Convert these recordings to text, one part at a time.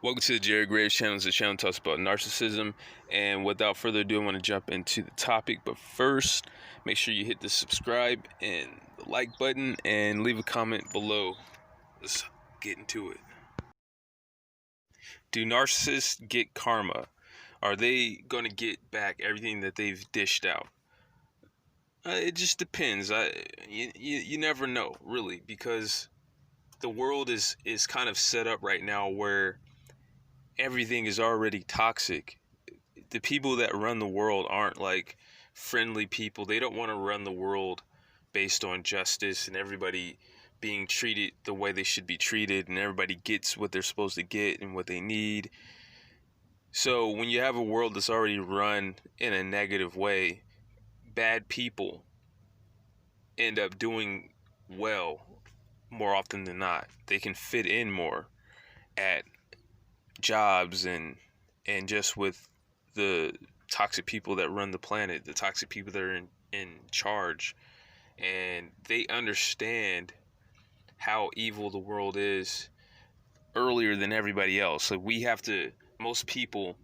Welcome to the Jerry Graves channel. It's a channel that talks about narcissism. And without further ado, I want to jump into the topic. But first, make sure you hit the subscribe and the like button and leave a comment below. Let's get into it. Do narcissists get karma? Are they going to get back everything that they've dished out? It just depends. You never know, really, because the world is kind of set up right now where everything is already toxic. The people that run the world aren't like friendly people. They don't want to run the world based on justice and everybody being treated the way they should be treated, and everybody gets what they're supposed to get and what they need. So when you have a world that's already run in a negative way, bad people end up doing well more often than not. They can fit in more at jobs and just with the toxic people that run the planet, the toxic people that are in charge, and they understand how evil the world is earlier than everybody else. So we have to, most people,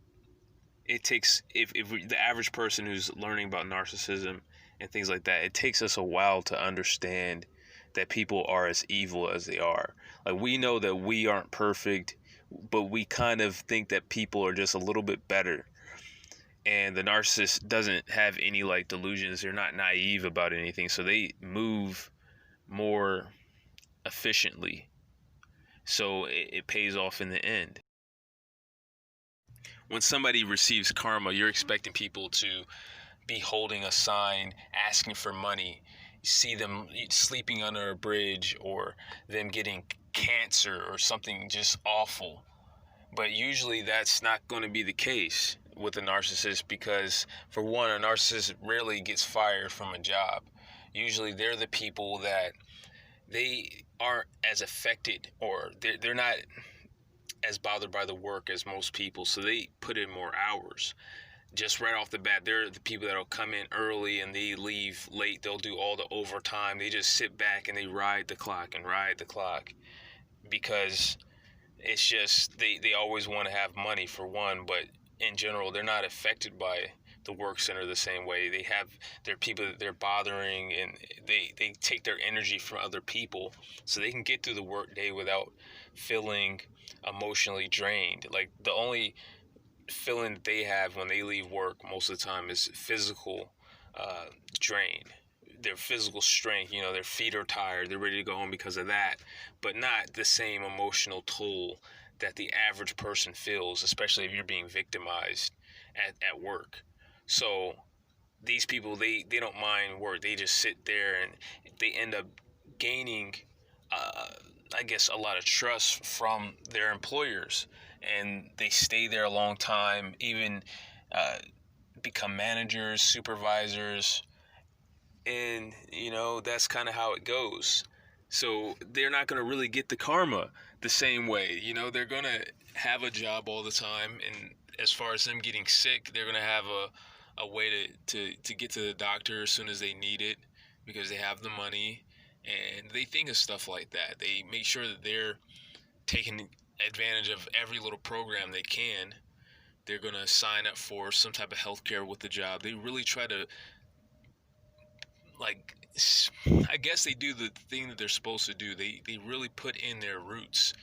it takes, if the average person who's learning about narcissism and things like that, it takes us a while to understand that people are as evil as they are. Like, we know that we aren't perfect, but we kind of think that people are just a little bit better. And the narcissist doesn't have any like delusions. They're not naive about anything, so they move more efficiently, so it pays off in the end. When somebody receives karma, you're expecting people to be holding a sign asking for money. You see them sleeping under a bridge, or them getting cancer or something just awful. But usually that's not going to be the case with a narcissist, because for one, a narcissist rarely gets fired from a job. Usually they're the people that they aren't as affected, or they're not as bothered by the work as most people, so they put in more hours. Just right off the bat, they're the people that'll come in early and they leave late. They'll do all the overtime. They just sit back and they ride the clock because it's just they always want to have money, for one, but in general they're not affected by the work center the same way. They have their people that they're bothering, and they take their energy from other people so they can get through the work day without feeling emotionally drained. Like, the only feeling that they have when they leave work most of the time is physical drain. Their physical strength, their feet are tired, they're ready to go home because of that, but not the same emotional toll that the average person feels, especially if you're being victimized at work. So these people, they don't mind work. They just sit there and they end up gaining, I guess, a lot of trust from their employers, and they stay there a long time, even become managers, supervisors, and that's kind of how it goes. So they're not going to really get the karma the same way. They're going to have a job all the time, and as far as them getting sick, they're going to have a way to get to the doctor as soon as they need it, because they have the money, and they think of stuff like that. They make sure that they're taking advantage of every little program they can. They're going to sign up for some type of health care with the job. They really try to, like, I guess they do the thing that they're supposed to do. They really put in their roots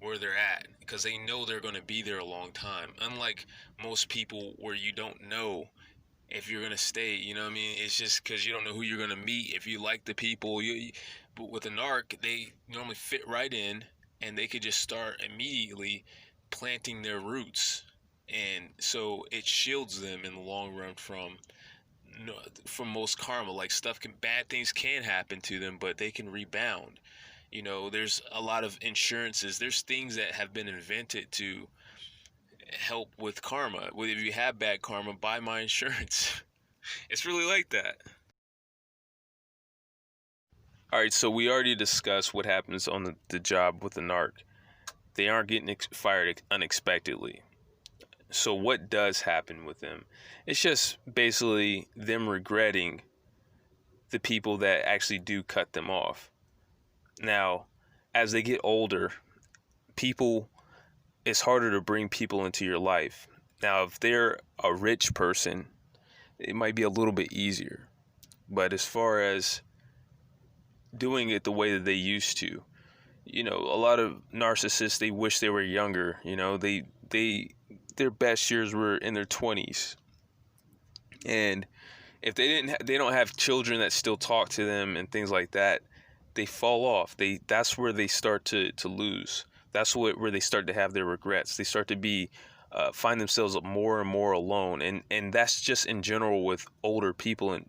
where they're at, because they know they're going to be there a long time. Unlike most people, where you don't know if you're going to stay, it's just because you don't know who you're going to meet. If you like the people, but with a narc, they normally fit right in, and they could just start immediately planting their roots, and so it shields them in the long run from most karma. Like, bad things can happen to them, but they can rebound. There's a lot of insurances. There's things that have been invented to help with karma. Well, if you have bad karma, buy my insurance. It's really like that. All right, so we already discussed what happens on the job with the narc. They aren't getting fired unexpectedly. So what does happen with them? It's just basically them regretting the people that actually do cut them off. Now, as they get older, people it's harder to bring people into your life. Now, if they're a rich person, it might be a little bit easier. But as far as doing it the way that they used to, a lot of narcissists, they wish they were younger. Their best years were in their 20s. And if they don't have children that still talk to them and things like that, they fall off. That's where they start to lose. That's where they start to have their regrets. They start to find themselves more and more alone. And that's just in general with older people. And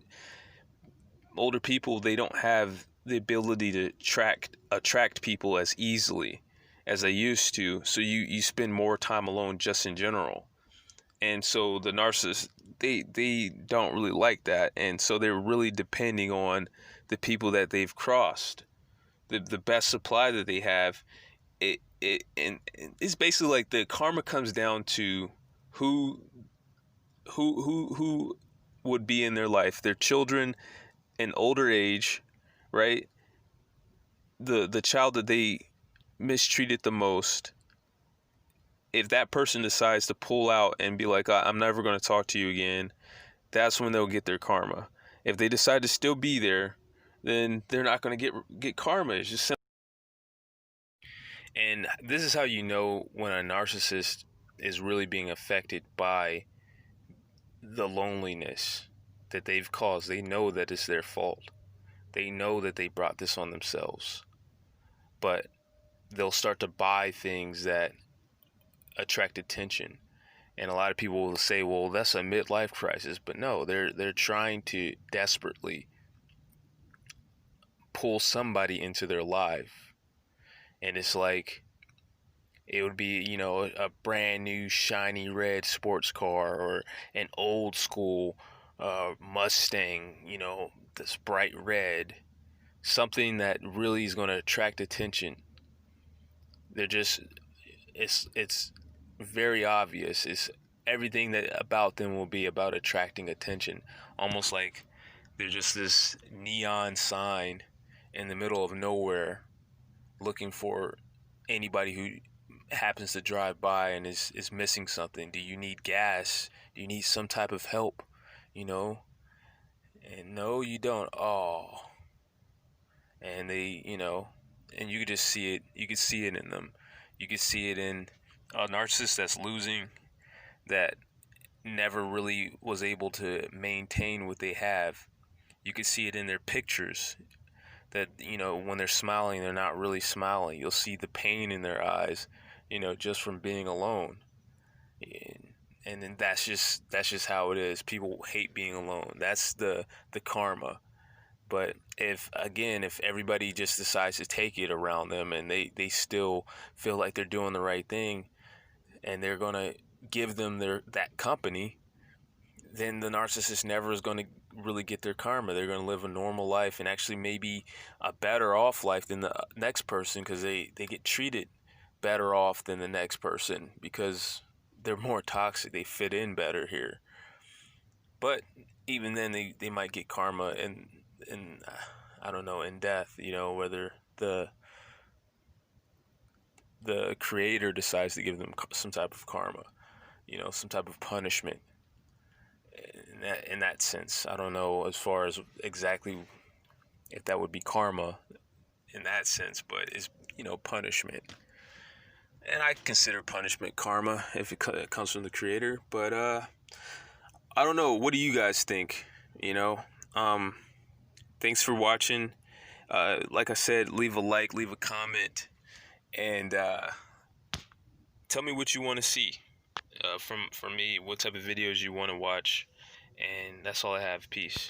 older people, they don't have the ability to attract people as easily as they used to. So you spend more time alone just in general. And so the narcissists, they don't really like that. And so they're really depending on the people that they've crossed. The best supply that they have, and it's basically like the karma comes down to who would be in their life, their children in older age, right? The child that they mistreated the most, if that person decides to pull out and be like, I'm never going to talk to you again, that's when they'll get their karma. If they decide to still be there, then they're not going to get karma. It's just simple. And this is how you know when a narcissist is really being affected by the loneliness that they've caused. They know that it's their fault. They know that they brought this on themselves. But they'll start to buy things that attract attention. And a lot of people will say, well, that's a midlife crisis. But no, they're trying to desperately pull somebody into their life. And it's like, it would be, a brand new shiny red sports car, or an old school Mustang, this bright red, something that really is going to attract attention. It's very obvious. It's everything that about them will be about attracting attention. Almost like they're just this neon sign in the middle of nowhere, looking for anybody who happens to drive by and is missing something. Do you need gas? Do you need some type of help? And no, you don't. Oh. And they, and you could just see it. You could see it in them. You could see it in a narcissist that's losing, that never really was able to maintain what they have. You could see it in their pictures, that, when they're smiling, they're not really smiling. You'll see the pain in their eyes, just from being alone. And then that's just how it is. People hate being alone. That's the karma. But if everybody just decides to take it around them, and they still feel like they're doing the right thing, and they're going to give them that company, then the narcissist never is going to really get their karma. They're going to live a normal life, and actually maybe a better off life than the next person, because they get treated better off than the next person because they're more toxic. They fit in better here. But even then, they might get karma and I don't know, in death, whether the creator decides to give them some type of karma, some type of punishment. In that sense, I don't know as far as exactly if that would be karma in that sense, but it's, punishment. And I consider punishment karma if it comes from the creator. But I don't know. What do you guys think? Thanks for watching. Like I said, leave a like, leave a comment, and tell me what you want to see from me, what type of videos you want to watch. And that's all I have. Peace.